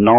9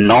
9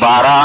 12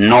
9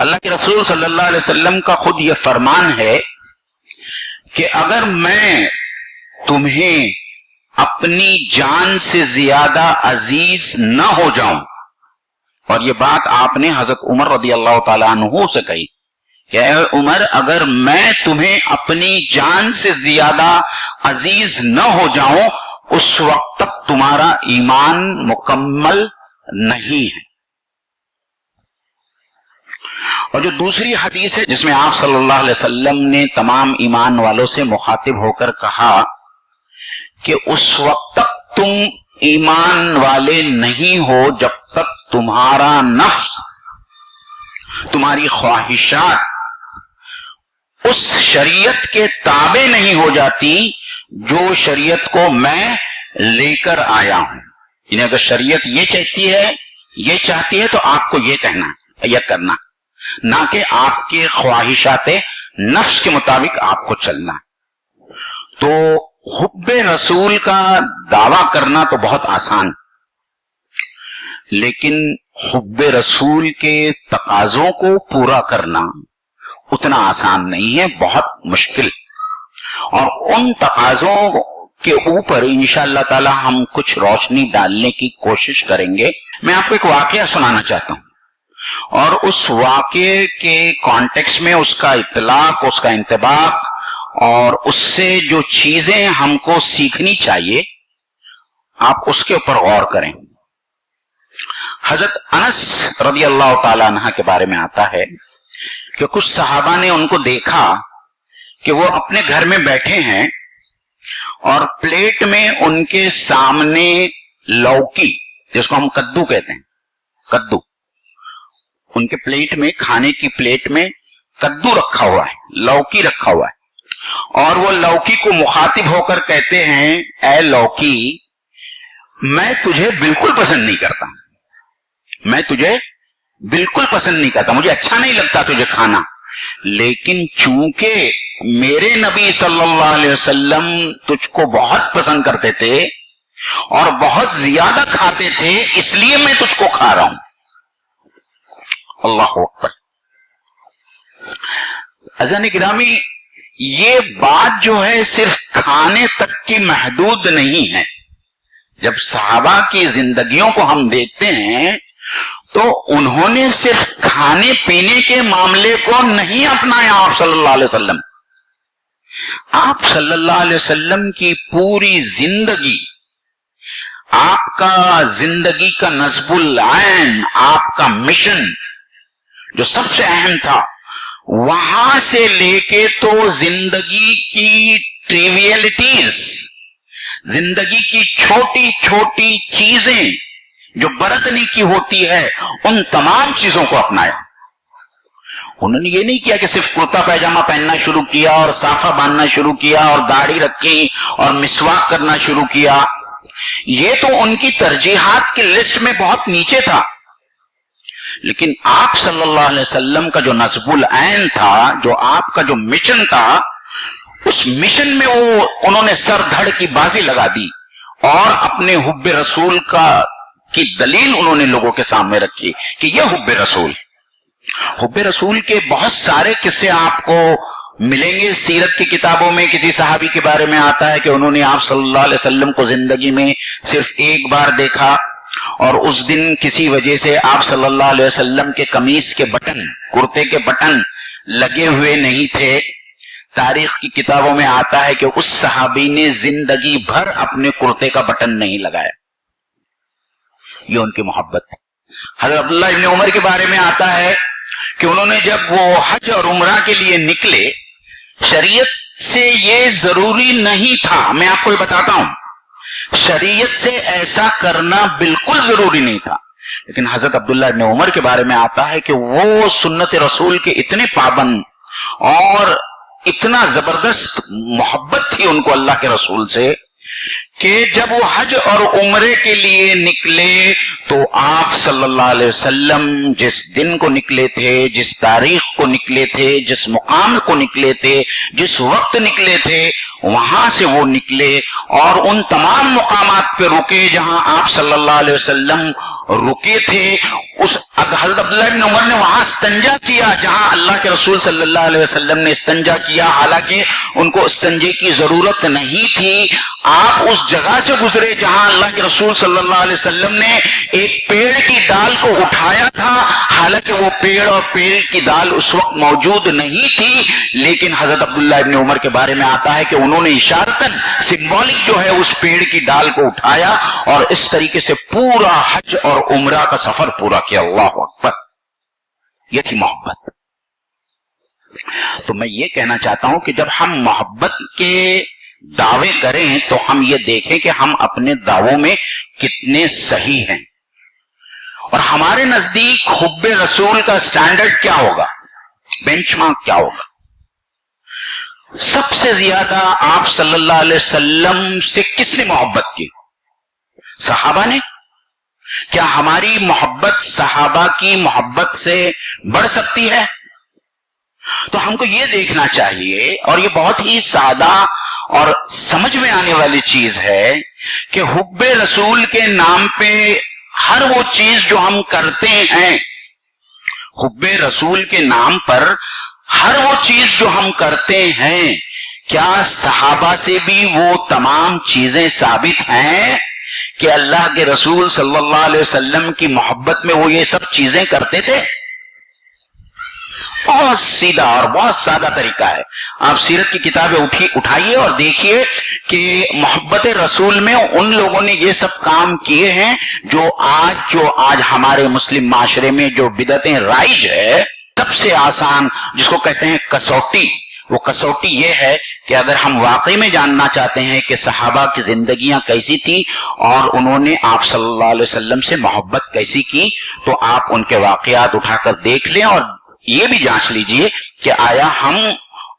اللہ کے رسول صلی اللہ علیہ وسلم کا خود یہ فرمان ہے کہ اگر میں تمہیں اپنی جان سے زیادہ عزیز نہ ہو جاؤں، اور یہ بات آپ نے حضرت عمر رضی اللہ تعالیٰ عنہ سے کہی کہ اے عمر، اگر میں تمہیں اپنی جان سے زیادہ عزیز نہ ہو جاؤں اس وقت تک تمہارا ایمان مکمل نہیں ہے۔ اور جو دوسری حدیث ہے جس میں آپ صلی اللہ علیہ وسلم نے تمام ایمان والوں سے مخاطب ہو کر کہا کہ اس وقت تک تم ایمان والے نہیں ہو جب تک تمہارا نفس، تمہاری خواہشات اس شریعت کے تابع نہیں ہو جاتی جو شریعت کو میں لے کر آیا ہوں۔ یعنی اگر شریعت یہ چاہتی ہے، یہ چاہتی ہے تو آپ کو یہ کہنا، یہ کرنا، نہ کہ آپ کے خواہشات نفس کے مطابق آپ کو چلنا۔ تو حب رسول کا دعویٰ کرنا تو بہت آسان، لیکن حب رسول کے تقاضوں کو پورا کرنا اتنا آسان نہیں ہے، بہت مشکل۔ اور ان تقاضوں کے اوپر انشاءاللہ تعالی ہم کچھ روشنی ڈالنے کی کوشش کریں گے۔ میں آپ کو ایک واقعہ سنانا چاہتا ہوں، اور اس واقعے کے کانٹیکس میں اس کا اطلاق، اس کا انطباق اور اس سے جو چیزیں ہم کو سیکھنی چاہیے آپ اس کے اوپر غور کریں۔ حضرت انس رضی اللہ تعالیٰ عنہ کے بارے میں آتا ہے کہ کچھ صحابہ نے ان کو دیکھا کہ وہ اپنے گھر میں بیٹھے ہیں اور پلیٹ میں ان کے سامنے لوکی، جس کو ہم کدو کہتے ہیں، کدو، ان کے پلیٹ میں، کھانے کی پلیٹ میں کدو رکھا ہوا ہے، لوکی رکھا ہوا ہے، اور وہ لوکی کو مخاطب ہو کر کہتے ہیں اے لوکی، میں تجھے بالکل پسند نہیں کرتا، میں تجھے بالکل پسند نہیں کرتا، مجھے اچھا نہیں لگتا تجھے کھانا، لیکن چونکہ میرے نبی صلی اللہ علیہ وسلم تجھ کو بہت پسند کرتے تھے اور بہت زیادہ کھاتے تھے، اس لیے میں تجھ کو کھا رہا ہوں۔ اللہ اکبر۔ عزیزان گرامی، یہ بات جو ہے صرف کھانے تک کی محدود نہیں ہے۔ جب صحابہ کی زندگیوں کو ہم دیکھتے ہیں تو انہوں نے صرف کھانے پینے کے معاملے کو نہیں اپنایا۔ آپ صلی اللہ علیہ وسلم، آپ صلی اللہ علیہ وسلم کی پوری زندگی، آپ کا زندگی کا نصب العین، آپ کا مشن جو سب سے اہم تھا، وہاں سے لے کے تو زندگی کی ٹریویلٹیز، زندگی کی چھوٹی چھوٹی چیزیں جو برتنے کی ہوتی ہے، ان تمام چیزوں کو اپنایا۔ انہوں نے یہ نہیں کیا کہ صرف کرتا پیجامہ پہننا شروع کیا اور صافہ باندھنا شروع کیا اور داڑھی رکھی اور مسواک کرنا شروع کیا، یہ تو ان کی ترجیحات کی لسٹ میں بہت نیچے تھا، لیکن آپ صلی اللہ علیہ وسلم کا جو نصب العین تھا، جو آپ کا جو مشن تھا، اس مشن میں وہ انہوں نے سر دھڑ کی بازی لگا دی اور اپنے حب رسول کی دلیل انہوں نے لوگوں کے سامنے رکھی کہ یہ حب رسول۔ حب رسول کے بہت سارے قصے آپ کو ملیں گے سیرت کی کتابوں میں۔ کسی صحابی کے بارے میں آتا ہے کہ انہوں نے آپ صلی اللہ علیہ وسلم کو زندگی میں صرف ایک بار دیکھا، اور اس دن کسی وجہ سے آپ صلی اللہ علیہ وسلم کے قمیص کے بٹن، کرتے کے بٹن لگے ہوئے نہیں تھے۔ تاریخ کی کتابوں میں آتا ہے کہ اس صحابی نے زندگی بھر اپنے کرتے کا بٹن نہیں لگایا، یہ ان کی محبت۔ حضرت عبداللہ ابن عمر کے بارے میں آتا ہے کہ انہوں نے جب وہ حج اور عمرہ کے لیے نکلے، شریعت سے یہ ضروری نہیں تھا، میں آپ کو یہ بتاتا ہوں، شریعت سے ایسا کرنا بالکل ضروری نہیں تھا، لیکن حضرت عبداللہ ابن عمر کے بارے میں آتا ہے کہ وہ سنت رسول کے اتنے پابند اور اتنا زبردست محبت تھی ان کو اللہ کے رسول سے کہ جب وہ حج اور عمرے کے لیے نکلے تو آپ صلی اللہ علیہ وسلم جس دن کو نکلے تھے، جس تاریخ کو نکلے تھے، جس مقام کو نکلے تھے، جس وقت نکلے تھے، وہاں سے وہ نکلے اور ان تمام مقامات پہ رکے جہاں آپ صلی اللہ علیہ وسلم رکے تھے۔ اس حضرت عبداللہ بن عمر نے وہاں استنجا کیا جہاں اللہ کے رسول صلی اللہ علیہ وسلم نے استنجا کیا، حالانکہ ان کو استنجے کی ضرورت نہیں تھی۔ آپ اس جگہ سے گزرے جہاں اللہ کے رسول صلی اللہ علیہ وسلم نے ایک پیڑ کی ڈال کو اٹھایا تھا، حالانکہ وہ پیڑ اور پیڑ کی ڈال اس وقت موجود نہیں تھی، لیکن حضرت عبداللہ ابن عمر کے بارے میں آتا ہے کہ انہوں نے اشارتاً سمبولک جو ہے اس پیڑ کی ڈال کو اٹھایا اور اس طریقے سے پورا حج اور عمرہ کا سفر پورا کیا۔ اللہ اکبر، یہ تھی محبت۔ تو میں یہ کہنا چاہتا ہوں کہ جب ہم محبت کے دعوے کریں تو ہم یہ دیکھیں کہ ہم اپنے دعووں میں کتنے صحیح ہیں، اور ہمارے نزدیک حب رسول کا سٹینڈرڈ کیا ہوگا، بینچ مارک کیا ہوگا۔ سب سے زیادہ آپ صلی اللہ علیہ وسلم سے کس نے محبت کی؟ صحابہ نے۔ کیا ہماری محبت صحابہ کی محبت سے بڑھ سکتی ہے؟ تو ہم کو یہ دیکھنا چاہیے، اور یہ بہت ہی سادہ اور سمجھ میں آنے والی چیز ہے کہ حب رسول کے نام پہ ہر وہ چیز جو ہم کرتے ہیں، حب رسول کے نام پر ہر وہ چیز جو ہم کرتے ہیں، کیا صحابہ سے بھی وہ تمام چیزیں ثابت ہیں کہ اللہ کے رسول صلی اللہ علیہ وسلم کی محبت میں وہ یہ سب چیزیں کرتے تھے؟ بہت سیدھا اور بہت سادہ طریقہ ہے۔ آپ سیرت کی کتابیں اٹھائیے اور دیکھیے کہ محبت رسول میں ان لوگوں نے یہ سب کام کیے ہیں جو آج ہمارے مسلم معاشرے میں جو بدعتیں رائج ہے، سب سے آسان جس کو کہتے ہیں کسوٹی، وہ کسوٹی یہ ہے کہ اگر ہم واقعی میں جاننا چاہتے ہیں کہ صحابہ کی زندگیاں کیسی تھی اور انہوں نے آپ صلی اللہ علیہ وسلم سے محبت کیسی کی، تو آپ ان کے واقعات اٹھا کر دیکھ لیں اور یہ بھی جانچ لیجئے کہ آیا ہم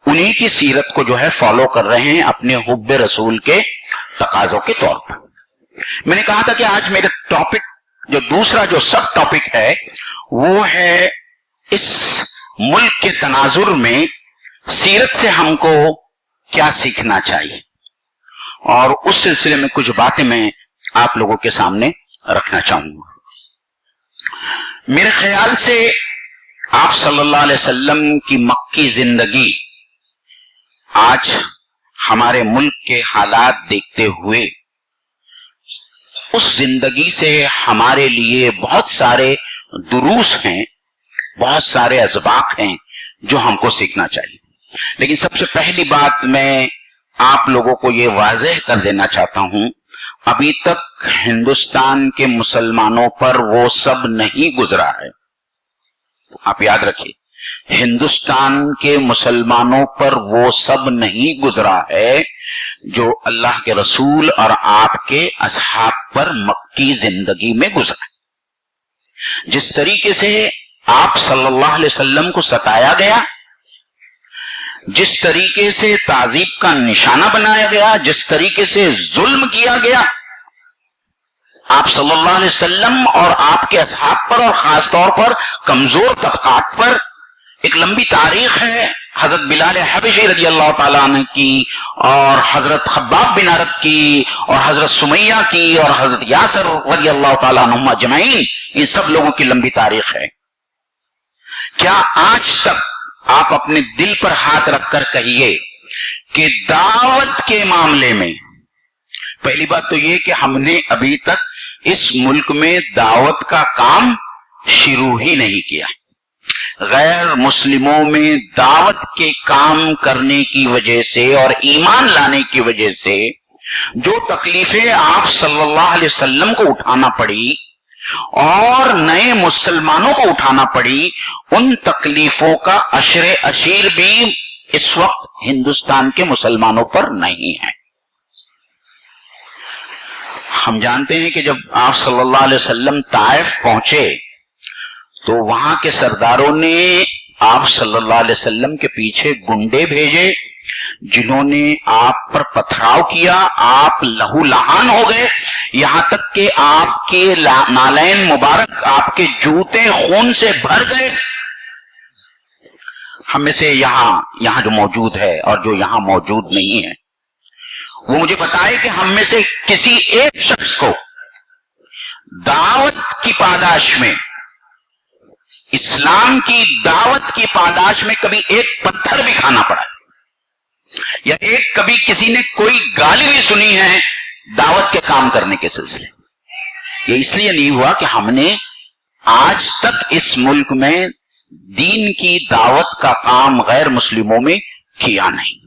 انہی کی سیرت کو جو ہے فالو کر رہے ہیں اپنے حب رسول کے تقاضوں کے طور پر۔ میں نے کہا تھا کہ آج میرے ٹاپک جو دوسرا جو سب ٹاپک ہے وہ ہے اس ملک کے تناظر میں سیرت سے ہم کو کیا سیکھنا چاہیے، اور اس سلسلے میں کچھ باتیں میں آپ لوگوں کے سامنے رکھنا چاہوں گا۔ میرے خیال سے آپ صلی اللہ علیہ وسلم کی مکی زندگی آج ہمارے ملک کے حالات دیکھتے ہوئے اس زندگی سے ہمارے لیے بہت سارے دروس ہیں، بہت اسباق اسباق ہیں جو ہم کو سیکھنا چاہیے۔ لیکن سب سے پہلی بات میں آپ لوگوں کو یہ واضح کر دینا چاہتا ہوں، ابھی تک ہندوستان کے مسلمانوں پر وہ سب نہیں گزرا ہے۔ آپ یاد رکھیے، ہندوستان کے مسلمانوں پر وہ سب نہیں گزرا ہے جو اللہ کے رسول اور آپ کے اصحاب پر مکی زندگی میں گزرا۔ جس طریقے سے آپ صلی اللہ علیہ وسلم کو ستایا گیا، جس طریقے سے تعذیب کا نشانہ بنایا گیا، جس طریقے سے ظلم کیا گیا، آپ صلی اللہ علیہ وسلم اور آپ کے اصحاب پر اور خاص طور پر کمزور طبقات پر ایک لمبی تاریخ ہے۔ حضرت بلال حبشی رضی اللہ تعالیٰ عنہ کی، اور حضرت خباب بن عرب کی، اور حضرت سمیہ کی، اور حضرت یاسر رضی اللہ تعالیٰ عنہم اجمعین، ان سب لوگوں کی لمبی تاریخ ہے۔ کیا آج تک آپ اپنے دل پر ہاتھ رکھ کر کہیے کہ دعوت کے معاملے میں، پہلی بات تو یہ کہ ہم نے ابھی تک اس ملک میں دعوت کا کام شروع ہی نہیں کیا۔ غیر مسلموں میں دعوت کے کام کرنے کی وجہ سے اور ایمان لانے کی وجہ سے جو تکلیفیں آپ صلی اللہ علیہ وسلم کو اٹھانا پڑی اور نئے مسلمانوں کو اٹھانا پڑی، ان تکلیفوں کا اشیر بھی اس وقت ہندوستان کے مسلمانوں پر نہیں ہے۔ ہم جانتے ہیں کہ جب آپ صلی اللہ علیہ وسلم طائف پہنچے تو وہاں کے سرداروں نے آپ صلی اللہ علیہ وسلم کے پیچھے گنڈے بھیجے جنہوں نے آپ پر پتھراؤ کیا، آپ لہو لہان ہو گئے، یہاں تک کہ آپ کے نالین مبارک، آپ کے جوتے خون سے بھر گئے۔ ہم میں سے یہاں جو موجود ہے اور جو یہاں موجود نہیں ہے، وہ مجھے بتائے کہ ہم میں سے کسی ایک شخص کو دعوت کی پاداش میں، اسلام کی دعوت کی پاداش میں کبھی ایک پتھر بھی کھانا پڑا، یا ایک کبھی کسی نے کوئی گالی بھی سنی ہے دعوت کے کام کرنے کے سلسلے؟ یہ اس لیے نہیں ہوا کہ ہم نے آج تک اس ملک میں دین کی دعوت کا کام غیر مسلموں میں کیا نہیں۔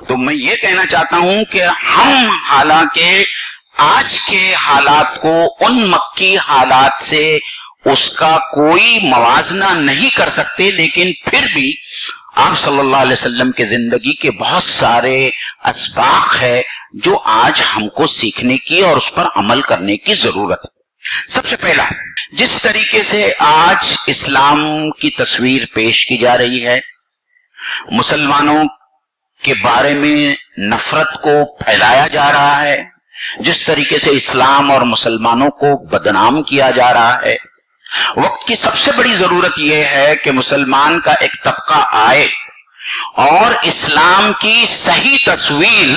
تو میں یہ کہنا چاہتا ہوں کہ ہم حالانکہ آج کے حالات کو ان مکی حالات سے اس کا کوئی موازنہ نہیں کر سکتے، لیکن پھر بھی آپ صلی اللہ علیہ وسلم کے زندگی کے بہت سارے اسباق ہے جو آج ہم کو سیکھنے کی اور اس پر عمل کرنے کی ضرورت ہے۔ سب سے پہلا، جس طریقے سے آج اسلام کی تصویر پیش کی جا رہی ہے، مسلمانوں کے بارے میں نفرت کو پھیلایا جا رہا ہے، جس طریقے سے اسلام اور مسلمانوں کو بدنام کیا جا رہا ہے، وقت کی سب سے بڑی ضرورت یہ ہے کہ مسلمان کا ایک طبقہ آئے اور اسلام کی صحیح تصویر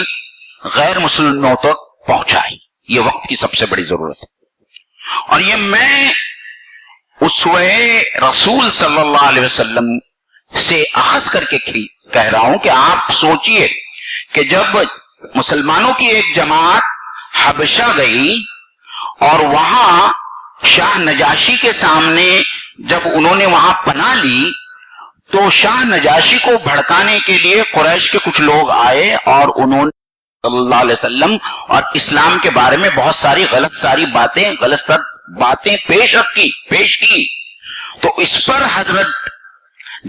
غیر مسلموں تک پہنچائے۔ یہ وقت کی سب سے بڑی ضرورت ہے، اور یہ میں اسوہ رسول صلی اللہ علیہ وسلم سے اخذ کر کے کہہ رہا ہوں کہ آپ سوچئے کہ جب مسلمانوں کی ایک جماعت حبشہ گئی اور وہاں شاہ نجاشی کے سامنے جب انہوں نے وہاں پناہ لی، تو شاہ نجاشی کو بھڑکانے کے لیے قریش کے کچھ لوگ آئے اور انہوں نے صلی اللہ علیہ وسلم اور اسلام کے بارے میں بہت ساری غلط باتیں پیش کی۔ تو اس پر حضرت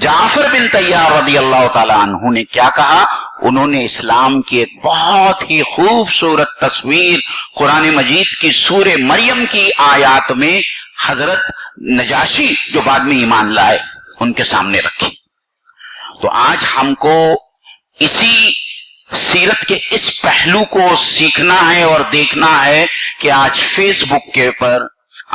جعفر بن طیار رضی اللہ تعالی عنہ نے کیا کہا؟ انہوں نے اسلام کی ایک بہت ہی خوبصورت تصویر قرآن مجید کی سورہ مریم کی آیات میں حضرت نجاشی جو بعد میں ایمان لائے ان کے سامنے رکھی۔ تو آج ہم کو اسی سیرت کے اس پہلو کو سیکھنا ہے اور دیکھنا ہے کہ آج فیس بک کے پر،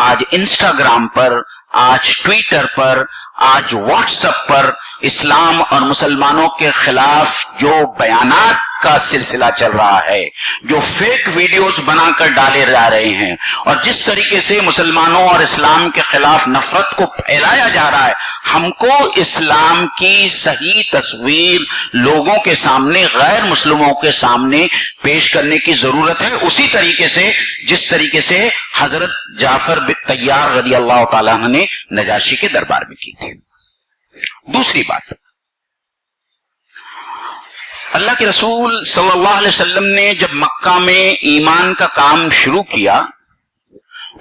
آج انسٹاگرام پر، آج ٹویٹر پر، آج واٹس ایپ پر اسلام اور مسلمانوں کے خلاف جو بیانات کا سلسلہ چل رہا ہے، جو فیک ویڈیوز بنا کر ڈالے جا رہے ہیں، اور جس طریقے سے مسلمانوں اور اسلام کے خلاف نفرت کو پھیلایا جا رہا ہے، ہم کو اسلام کی صحیح تصویر لوگوں کے سامنے، غیر مسلموں کے سامنے پیش کرنے کی ضرورت ہے، اسی طریقے سے جس طریقے سے حضرت جعفر بن طیار رضی اللہ تعالیٰ عنہ نے نجاشی کے دربار میں کی تھی۔ دوسری بات، اللہ کے رسول صلی اللہ علیہ وسلم نے جب مکہ میں ایمان کا کام شروع کیا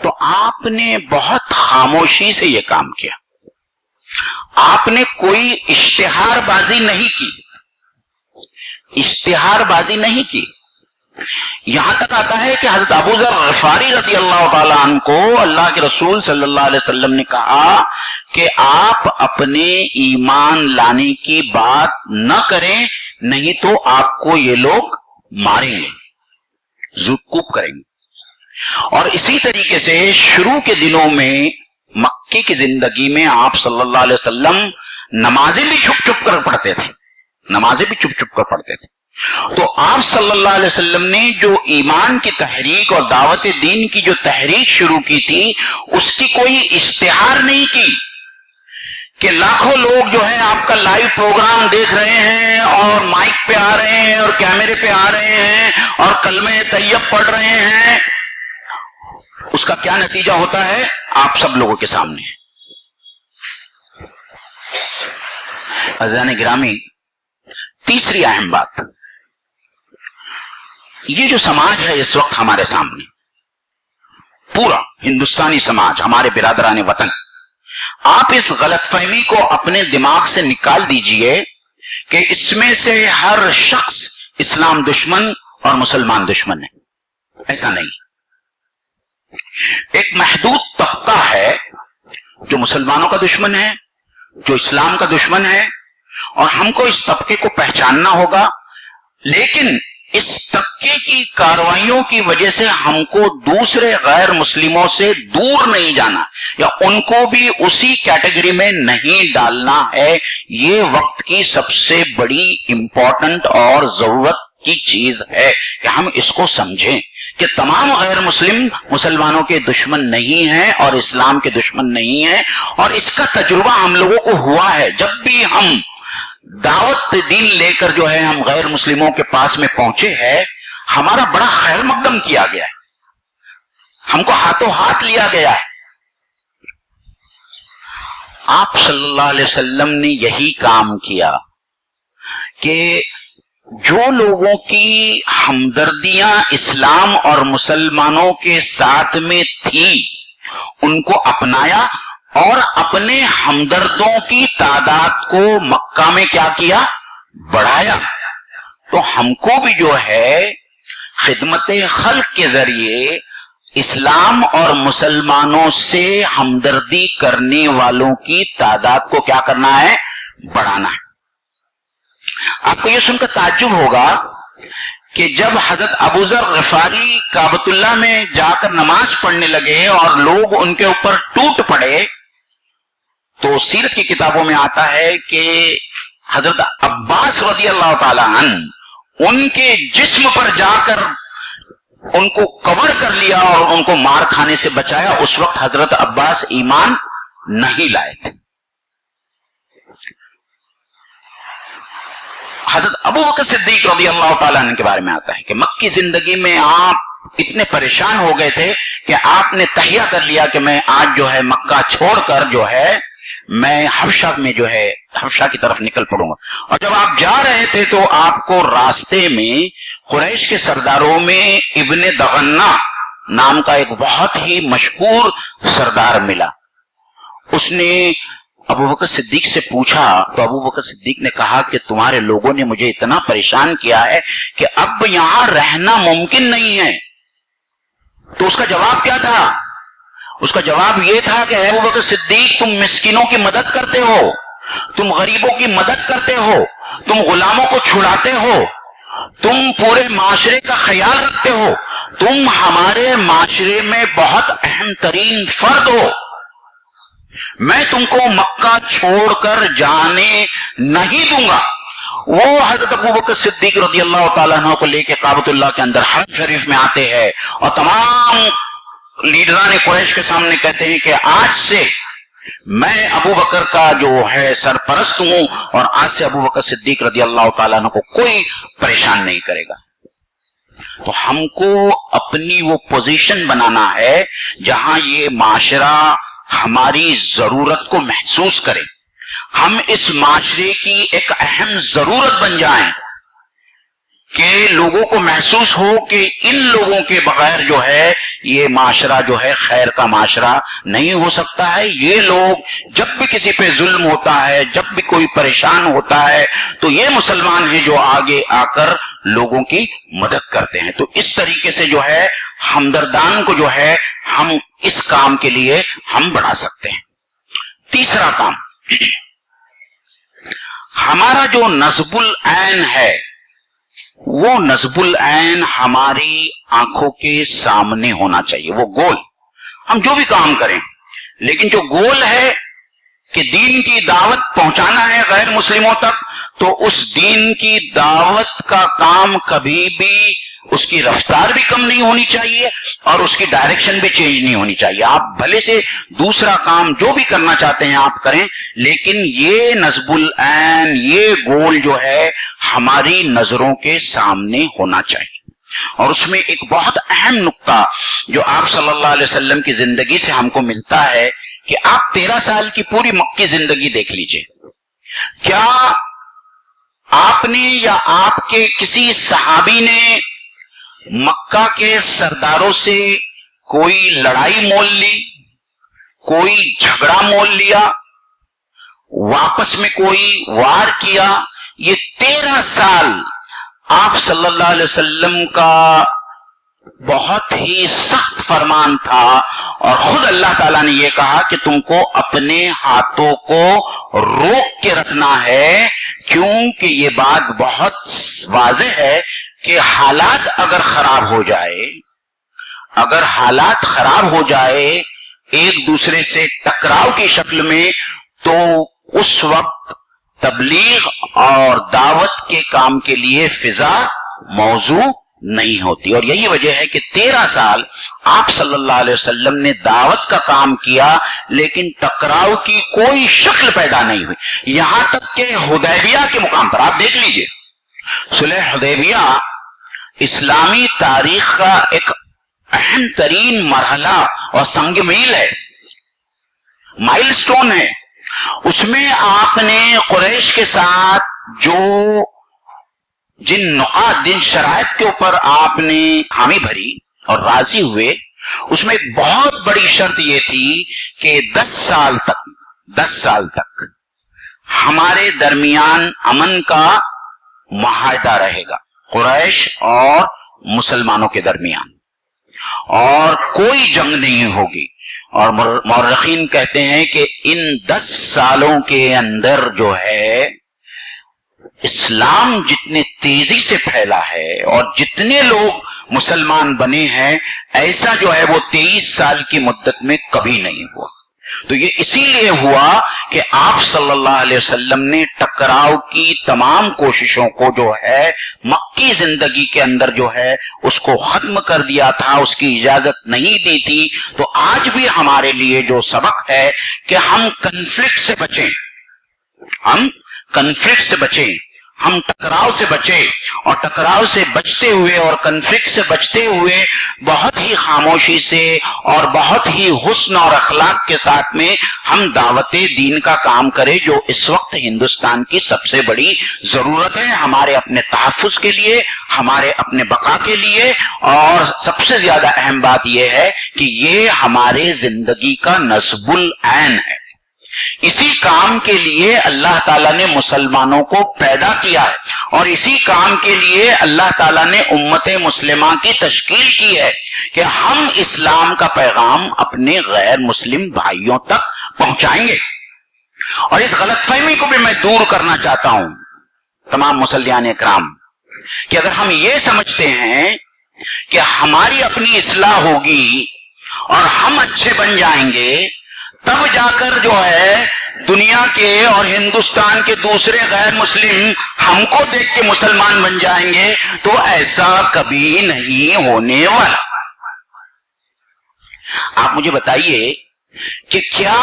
تو آپ نے بہت خاموشی سے یہ کام کیا، آپ نے کوئی اشتہار بازی نہیں کی۔ یہاں تک آتا ہے کہ حضرت ابو ذر غفاری رضی اللہ تعالیٰ عنہ کو اللہ کے رسول صلی اللہ علیہ وسلم نے کہا کہ آپ اپنے ایمان لانے کی بات نہ کریں، نہیں تو آپ کو یہ لوگ ماریں گے، زکوب کریں گے۔ اور اسی طریقے سے شروع کے دنوں میں مکے کی زندگی میں آپ صلی اللہ علیہ وسلم نمازیں بھی چھپ چھپ کر پڑھتے تھے۔ تو آپ صلی اللہ علیہ وسلم نے جو ایمان کی تحریک اور دعوت دین کی جو تحریک شروع کی تھی، اس کی کوئی اشتہار نہیں کی کہ لاکھوں لوگ جو ہے آپ کا لائیو پروگرام دیکھ رہے ہیں اور مائک پہ آ رہے ہیں اور کیمرے پہ آ رہے ہیں اور کلمہ طیب پڑھ رہے ہیں۔ اس کا کیا نتیجہ ہوتا ہے آپ سب لوگوں کے سامنے۔ عزیزان گرامی، تیسری اہم بات، یہ جو سماج ہے اس وقت ہمارے سامنے، پورا ہندوستانی سماج، ہمارے برادران وطن، آپ اس غلط فہمی کو اپنے دماغ سے نکال دیجئے کہ اس میں سے ہر شخص اسلام دشمن اور مسلمان دشمن ہے۔ ایسا نہیں، ایک محدود طبقہ ہے جو مسلمانوں کا دشمن ہے، جو اسلام کا دشمن ہے، اور ہم کو اس طبقے کو پہچاننا ہوگا، لیکن اس طبقے کی کارروائیوں کی وجہ سے ہم کو دوسرے غیر مسلموں سے دور نہیں جانا یا ان کو بھی اسی کیٹیگری میں نہیں ڈالنا ہے۔ یہ وقت کی سب سے بڑی امپورٹنٹ اور ضرورت کی چیز ہے کہ ہم اس کو سمجھیں کہ تمام غیر مسلم مسلمانوں کے دشمن نہیں ہیں اور اسلام کے دشمن نہیں ہیں، اور اس کا تجربہ ہم لوگوں کو ہوا ہے۔ جب بھی ہم دعوت دین لے کر جو ہے ہم غیر مسلموں کے پاس میں پہنچے ہیں، ہمارا بڑا خیر مقدم کیا گیا ہے، ہم کو ہاتھوں ہاتھ لیا گیا ہے۔ آپ صلی اللہ علیہ وسلم نے یہی کام کیا کہ جو لوگوں کی ہمدردیاں اسلام اور مسلمانوں کے ساتھ میں تھی ان کو اپنایا اور اپنے ہمدردوں کی تعداد کو مکہ میں کیا کیا؟ بڑھایا۔ تو ہم کو بھی جو ہے خدمت خلق کے ذریعے اسلام اور مسلمانوں سے ہمدردی کرنے والوں کی تعداد کو کیا کرنا ہے؟ بڑھانا ہے۔ آپ کو یہ سن کر تعجب ہوگا کہ جب حضرت ابو ذر غفاری کعبۃ اللہ میں جا کر نماز پڑھنے لگے اور لوگ ان کے اوپر ٹوٹ پڑے، تو سیرت کی کتابوں میں آتا ہے کہ حضرت عباس رضی اللہ تعالی عنہ ان کے جسم پر جا کر ان کو کور کر لیا اور ان کو مار کھانے سے بچایا۔ اس وقت حضرت عباس ایمان نہیں لائے تھے۔ حضرت ابو بکر صدیق رضی اللہ تعالیٰ عنہ کے بارے میں آتا ہے کہ مکی زندگی میں آپ اتنے پریشان ہو گئے تھے کہ آپ نے تہیہ کر لیا کہ میں آج جو ہے مکہ چھوڑ کر جو ہے میں حبشہ میں جو ہے حبشہ کی طرف نکل پڑوں گا۔ اور جب آپ جا رہے تھے تو آپ کو راستے میں قریش کے سرداروں میں ابن دغنہ نام کا ایک بہت ہی مشہور سردار ملا۔ اس نے ابو بکر صدیق سے پوچھا تو ابو بکر صدیق نے کہا کہ تمہارے لوگوں نے مجھے اتنا پریشان کیا ہے کہ اب یہاں رہنا ممکن نہیں ہے۔ تو اس کا جواب کیا تھا؟ اس کا جواب یہ تھا کہ ابو بکر صدیق تم مسکینوں کی مدد کرتے ہو، تم غریبوں کی مدد کرتے ہو، تم غلاموں کو چھڑاتے ہو، تم پورے معاشرے کا خیال رکھتے ہو، تم ہمارے معاشرے میں بہت اہم ترین فرد ہو۔ میں تم کو مکہ چھوڑ کر جانے نہیں دوں گا۔ وہ حضرت ابو بکر صدیق رضی اللہ تعالیٰ عنہ کو لے کے کعبۃ اللہ کے اندر حرم شریف میں آتے ہیں اور تمام لیڈران قریش کے سامنے کہتے ہیں کہ آج سے میں ابو بکر کا جو ہے سرپرست ہوں اور آج سے ابو بکر صدیق رضی اللہ تعالیٰ عنہ کو کوئی پریشان نہیں کرے گا۔ تو ہم کو اپنی وہ پوزیشن بنانا ہے جہاں یہ معاشرہ ہماری ضرورت کو محسوس کرے، ہم اس معاشرے کی ایک اہم ضرورت بن جائیں کہ لوگوں کو محسوس ہو کہ ان لوگوں کے بغیر جو ہے یہ معاشرہ جو ہے خیر کا معاشرہ نہیں ہو سکتا ہے۔ یہ لوگ جب بھی کسی پہ ظلم ہوتا ہے، جب بھی کوئی پریشان ہوتا ہے تو یہ مسلمان ہیں جو آگے آ کر لوگوں کی مدد کرتے ہیں۔ تو اس طریقے سے جو ہے ہمدردان کو جو ہے ہم اس کام کے لیے ہم بڑھا سکتے ہیں۔ تیسرا کام، ہمارا جو نصب العین ہے وہ نصب العین ہماری آنکھوں کے سامنے ہونا چاہیے۔ وہ گول، ہم جو بھی کام کریں، لیکن جو گول ہے کہ دین کی دعوت پہنچانا ہے غیر مسلموں تک، تو اس دین کی دعوت کا کام کبھی بھی اس کی رفتار بھی کم نہیں ہونی چاہیے اور اس کی ڈائریکشن بھی چینج نہیں ہونی چاہیے۔ آپ بھلے سے دوسرا کام جو بھی کرنا چاہتے ہیں آپ کریں، لیکن یہ نصب العین، یہ گول جو ہے ہماری نظروں کے سامنے ہونا چاہیے۔ اور اس میں ایک بہت اہم نقطہ جو آپ صلی اللہ علیہ وسلم کی زندگی سے ہم کو ملتا ہے کہ آپ 13 سال کی پوری مکی زندگی دیکھ لیجئے، کیا آپ نے یا آپ کے کسی صحابی نے مکہ کے سرداروں سے کوئی لڑائی مول لی، کوئی جھگڑا مول لیا، واپس میں کوئی وار کیا؟ یہ 13 سال آپ صلی اللہ علیہ وسلم کا بہت ہی سخت فرمان تھا، اور خود اللہ تعالیٰ نے یہ کہا کہ تم کو اپنے ہاتھوں کو روک کے رکھنا ہے کیونکہ یہ بات بہت واضح ہے کہ حالات اگر خراب ہو جائے، اگر حالات خراب ہو جائے ایک دوسرے سے ٹکراؤ کی شکل میں، تو اس وقت تبلیغ اور دعوت کے کام کے لیے فضا موضوع نہیں ہوتی. اور یہی وجہ ہے کہ 13 سال آپ صلی اللہ علیہ وسلم نے دعوت کا کام کیا، لیکن ٹکراؤ کی کوئی شکل پیدا نہیں ہوئی. یہاں تک کہ حدیبیہ کے مقام پر آپ دیکھ لیجئے، صلح حدیبیہ اسلامی تاریخ کا ایک اہم ترین مرحلہ اور سنگ میل ہے، مائل سٹون ہے. اس میں آپ نے قریش کے ساتھ جن نقاط، جن شرائط کے اوپر آپ نے حامی بھری اور راضی ہوئے، اس میں ایک بہت بڑی شرط یہ تھی کہ 10 سال تک ہمارے درمیان امن کا معاہدہ رہے گا، قریش اور مسلمانوں کے درمیان، اور کوئی جنگ نہیں ہوگی. اور مورخین کہتے ہیں کہ ان 10 سالوں کے اندر جو ہے اسلام جتنے تیزی سے پھیلا ہے اور جتنے لوگ مسلمان بنے ہیں، ایسا جو ہے وہ 23 سال کی مدت میں کبھی نہیں ہوا. تو یہ اسی لیے ہوا کہ آپ صلی اللہ علیہ وسلم نے ٹکراؤ کی تمام کوششوں کو جو ہے مکی زندگی کے اندر جو ہے اس کو ختم کر دیا تھا، اس کی اجازت نہیں دی تھی. تو آج بھی ہمارے لیے جو سبق ہے کہ ہم کنفلکٹ سے بچیں، ہم ٹکراؤ سے بچیں، اور ٹکراؤ سے بچتے ہوئے اور کنفلکٹ سے بچتے ہوئے بہت ہی خاموشی سے اور بہت ہی حسن اور اخلاق کے ساتھ میں ہم دعوت دین کا کام کریں، جو اس وقت ہندوستان کی سب سے بڑی ضرورت ہے، ہمارے اپنے تحفظ کے لیے، ہمارے اپنے بقا کے لیے. اور سب سے زیادہ اہم بات یہ ہے کہ یہ ہمارے زندگی کا نصب العین ہے. اسی کام کے لیے اللہ تعالیٰ نے مسلمانوں کو پیدا کیا ہے، اور اسی کام کے لیے اللہ تعالیٰ نے امت مسلمہ کی تشکیل کی ہے کہ ہم اسلام کا پیغام اپنے غیر مسلم بھائیوں تک پہنچائیں گے. اور اس غلط فہمی کو بھی میں دور کرنا چاہتا ہوں تمام مسلیان اکرام، کہ اگر ہم یہ سمجھتے ہیں کہ ہماری اپنی اصلاح ہوگی اور ہم اچھے بن جائیں گے، تب جا کر جو ہے دنیا کے اور ہندوستان کے دوسرے غیر مسلم ہم کو دیکھ کے مسلمان بن جائیں گے، تو ایسا کبھی نہیں ہونے والا. آپ مجھے بتائیے کہ کیا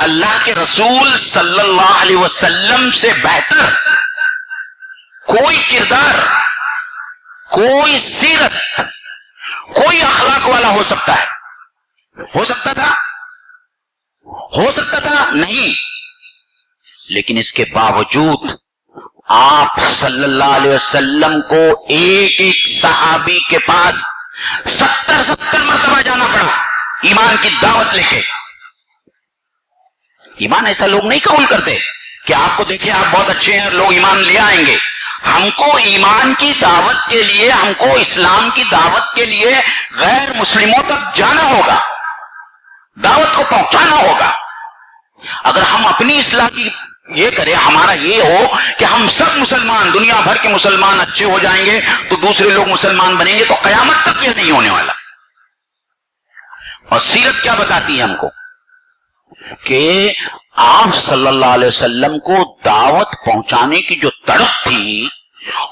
اللہ کے رسول صلی اللہ علیہ وسلم سے بہتر کوئی کردار، کوئی سیرت، کوئی اخلاق والا ہو سکتا ہے؟ ہو سکتا تھا؟ نہیں. لیکن اس کے باوجود آپ صلی اللہ علیہ وسلم کو ایک ایک صحابی کے پاس 70 مرتبہ جانا پڑا ایمان کی دعوت لے کے. ایمان ایسا لوگ نہیں قبول کرتے کہ آپ کو دیکھیں آپ بہت اچھے ہیں، لوگ ایمان لے آئیں گے. ہم کو ایمان کی دعوت کے لیے، ہم کو اسلام کی دعوت کے لیے غیر مسلموں تک جانا ہوگا، دعوت کو پہنچانا ہوگا. اگر ہم اپنی اصلاح کی یہ کریں، ہمارا یہ ہو کہ ہم سب مسلمان، دنیا بھر کے مسلمان اچھے ہو جائیں گے تو دوسرے لوگ مسلمان بنیں گے، تو قیامت تک یہ نہیں ہونے والا. اور سیرت کیا بتاتی ہے ہم کو کہ آپ صلی اللہ علیہ وسلم کو دعوت پہنچانے کی جو تڑپ تھی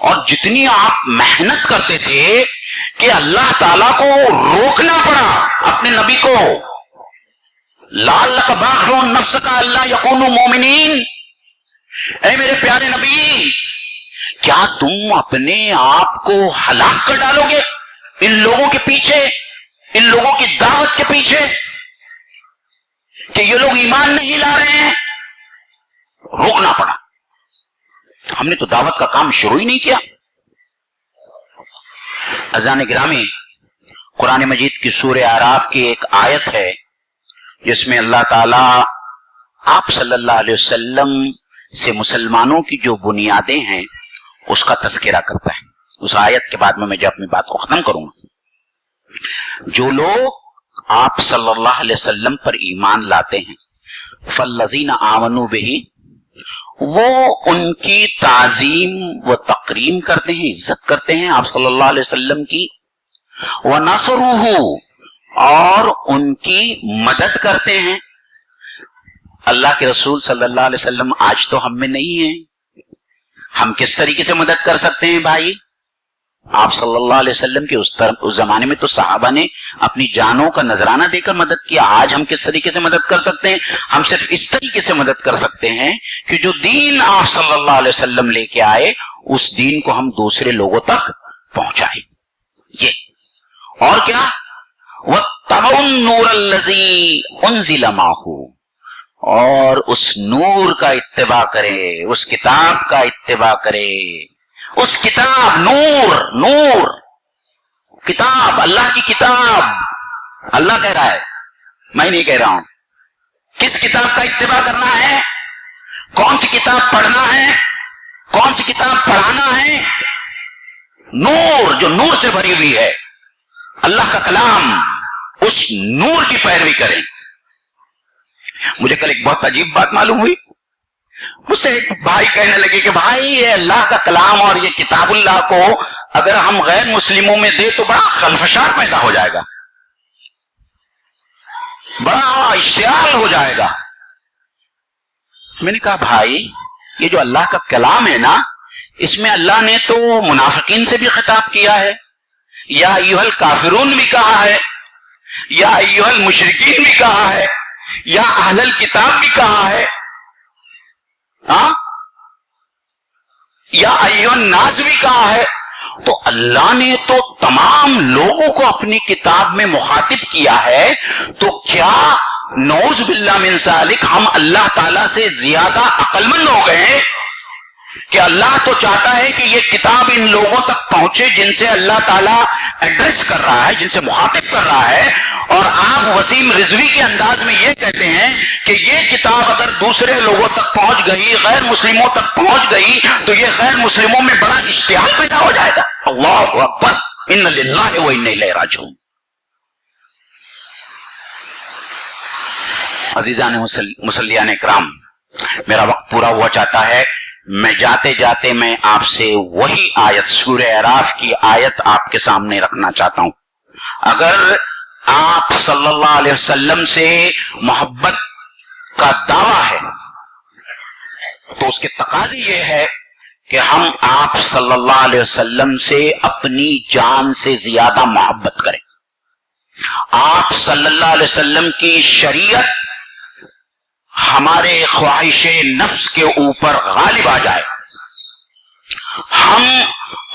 اور جتنی آپ محنت کرتے تھے کہ اللہ تعالیٰ کو روکنا پڑا اپنے نبی کو، لعلک باخع نفسک الا یکونوا مؤمنین. اے میرے پیارے نبی، کیا تم اپنے آپ کو ہلاک کر ڈالو گے ان لوگوں کے پیچھے، ان لوگوں کی دعوت کے پیچھے کہ یہ لوگ ایمان نہیں لا رہے ہیں؟ روکنا پڑا. ہم نے تو دعوت کا کام شروع ہی نہیں کیا. اذان گرامی، قرآن مجید کی سورہ اعراف کی ایک آیت ہے جس میں اللہ تعالیٰ آپ صلی اللہ علیہ وسلم سے مسلمانوں کی جو بنیادیں ہیں اس کا تذکرہ کرتا ہے. اس آیت کے بعد میں جب اپنی بات کو ختم کروں گا، جو لوگ آپ صلی اللہ علیہ وسلم پر ایمان لاتے ہیں، فالذین آمنوا بہ وہ ان کی تعظیم و تکریم کرتے ہیں، عزت کرتے ہیں آپ صلی اللہ علیہ وسلم کی، وَنَصْرُهُ اور ان کی مدد کرتے ہیں۔ اللہ کے رسول صلی اللہ علیہ وسلم آج تو ہم میں نہیں ہیں، ہم کس طریقے سے مدد کر سکتے ہیں بھائی؟ آپ صلی اللہ علیہ وسلم کے اس زمانے میں تو صحابہ نے اپنی جانوں کا نذرانہ دے کر مدد کیا، آج ہم کس طریقے سے مدد کر سکتے ہیں؟ ہم صرف اس طریقے سے مدد کر سکتے ہیں کہ جو دین آپ صلی اللہ علیہ وسلم لے کے آئے اس دین کو ہم دوسرے لوگوں تک پہنچائیں۔ یہ اور کیا؟ وَاتَّبَعُوا النُّورَ الَّذِي أُنزِلَ مَعَهُ اور اس نور کا اتباع کرے، اس کتاب کا اتباع کرے، اس کتاب نور کتاب، اللہ کی کتاب، اللہ کہہ رہا ہے، میں نہیں کہہ رہا ہوں۔ کس کتاب کا اتباع کرنا ہے؟ کون سی کتاب پڑھنا ہے؟ کون سی کتاب پڑھانا ہے؟ نور، جو نور سے بھری ہوئی ہے، اللہ کا کلام، اس نور کی پیروی کریں۔ مجھے کل ایک بہت عجیب بات معلوم ہوئی، مجھ سے ایک بھائی کہنے لگے کہ بھائی یہ اللہ کا کلام اور یہ کتاب اللہ کو اگر ہم غیر مسلموں میں دے تو بڑا خلفشار پیدا ہو جائے گا، بڑا اشتعال ہو جائے گا۔ میں نے کہا بھائی یہ جو اللہ کا کلام ہے نا، اس میں اللہ نے تو منافقین سے بھی خطاب کیا ہے، یا ایھا الکافرون بھی کہا ہے، یا ایھا المشرکین بھی کہا ہے، یا اہل الکتاب بھی کہا ہے، یا ایھا الناس بھی کہا ہے۔ تو اللہ نے تو تمام لوگوں کو اپنی کتاب میں مخاطب کیا ہے، تو کیا نعوذ باللہ من ذالک ہم اللہ تعالی سے زیادہ عقل مند ہو گئے کہ اللہ تو چاہتا ہے کہ یہ کتاب ان لوگوں تک پہنچے جن سے اللہ تعالیٰ ایڈریس کر رہا ہے، جن سے مخاطب کر رہا ہے، اور آپ وسیم رضوی کے انداز میں یہ کہتے ہیں کہ یہ کتاب اگر دوسرے لوگوں تک پہنچ گئی، غیر مسلموں تک پہنچ گئی، تو یہ غیر مسلموں میں بڑا اشتعال پیدا ہو جائے گا۔ اللہ اکبر، ان للہ و انا الیہ راجعون۔ عزیزان مصلیان اکرام، میرا وقت پورا ہوا چاہتا ہے، میں جاتے جاتے میں آپ سے وہی آیت، سورہ اعراف کی آیت آپ کے سامنے رکھنا چاہتا ہوں۔ اگر آپ صلی اللہ علیہ وسلم سے محبت کا دعویٰ ہے تو اس کے تقاضے یہ ہے کہ ہم آپ صلی اللہ علیہ وسلم سے اپنی جان سے زیادہ محبت کریں، آپ صلی اللہ علیہ وسلم کی شریعت ہمارے خواہش نفس کے اوپر غالب آ جائے، ہم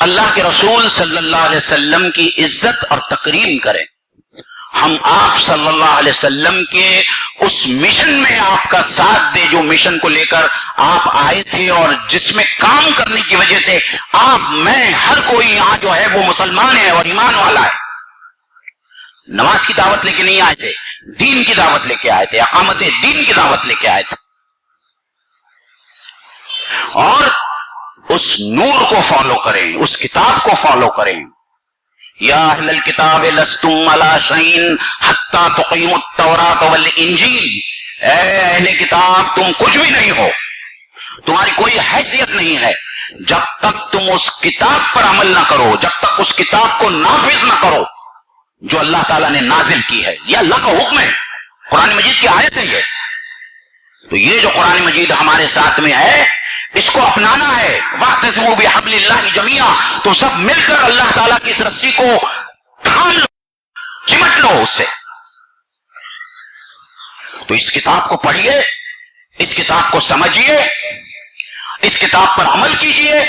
اللہ کے رسول صلی اللہ علیہ وسلم کی عزت اور تکریم کریں، ہم آپ صلی اللہ علیہ وسلم کے اس مشن میں آپ کا ساتھ دیں جو مشن کو لے کر آپ آئے تھے، اور جس میں کام کرنے کی وجہ سے آپ، میں، ہر کوئی یہاں جو ہے وہ مسلمان ہے اور ایمان والا ہے۔ نماز کی دعوت لے کے نہیں آئے تھے، دین کی دعوت لے کے آئے تھے، اقامت دین کی دعوت لے کے آئے تھے، اور اس نور کو فالو کریں، اس کتاب کو فالو کریں۔ یا اہل الکتاب لستم علی شیء حتی تقیموا التوراۃ والانجیل، اے اہل کتاب تم کچھ بھی نہیں ہو، تمہاری کوئی حیثیت نہیں ہے جب تک تم اس کتاب پر عمل نہ کرو، جب تک اس کتاب کو نافذ نہ کرو جو اللہ تعالیٰ نے نازل کی ہے۔ یہ اللہ کا حکم ہے، قرآن مجید کی آیت ہے یہ۔ تو یہ جو قرآن مجید ہمارے ساتھ میں ہے، اس کو اپنانا ہے۔ وَاعْتَصِمُوا بِحَبْلِ اللَّهِ جَمِيعًا، تو سب مل کر اللہ تعالیٰ کی اس رسی کو تھام لو، چمٹ لو اس سے۔ تو اس کتاب کو پڑھیے، اس کتاب کو سمجھیے، اس کتاب پر عمل کیجیے،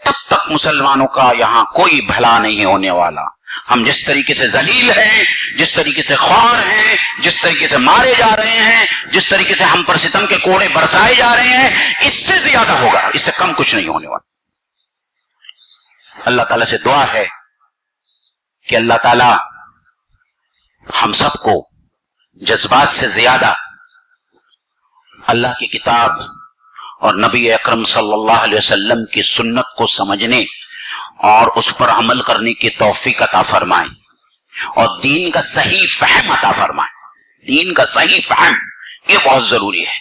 تب تک مسلمانوں کا یہاں کوئی بھلا نہیں ہونے والا۔ ہم جس طریقے سے ذلیل ہیں، جس طریقے سے خوار ہیں، جس طریقے سے مارے جا رہے ہیں، جس طریقے سے ہم پر ستم کے کوڑے برسائے جا رہے ہیں، اس سے زیادہ ہوگا، اس سے کم کچھ نہیں ہونے والا۔ اللہ تعالیٰ سے دعا ہے کہ اللہ تعالیٰ ہم سب کو جذبات سے زیادہ اللہ کی کتاب اور نبی اکرم صلی اللہ علیہ وسلم کی سنت کو سمجھنے اور اس پر عمل کرنے کی توفیق عطا فرمائیں، اور دین کا صحیح فہم عطا فرمائیں۔ دین کا صحیح فہم یہ بہت ضروری ہے۔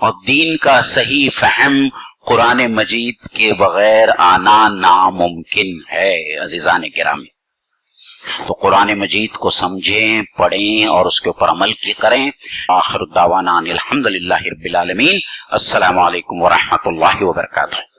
اور دین کا صحیح فہم قرآن مجید کے بغیر آنا ناممکن ہے۔ عزیزان گرامی، تو قرآن مجید کو سمجھیں، پڑھیں اور اس کے اوپر عمل کی کریں۔ آخر دعوانا الحمدللہ رب العالمین۔ السلام علیکم ورحمۃ اللہ وبرکاتہ۔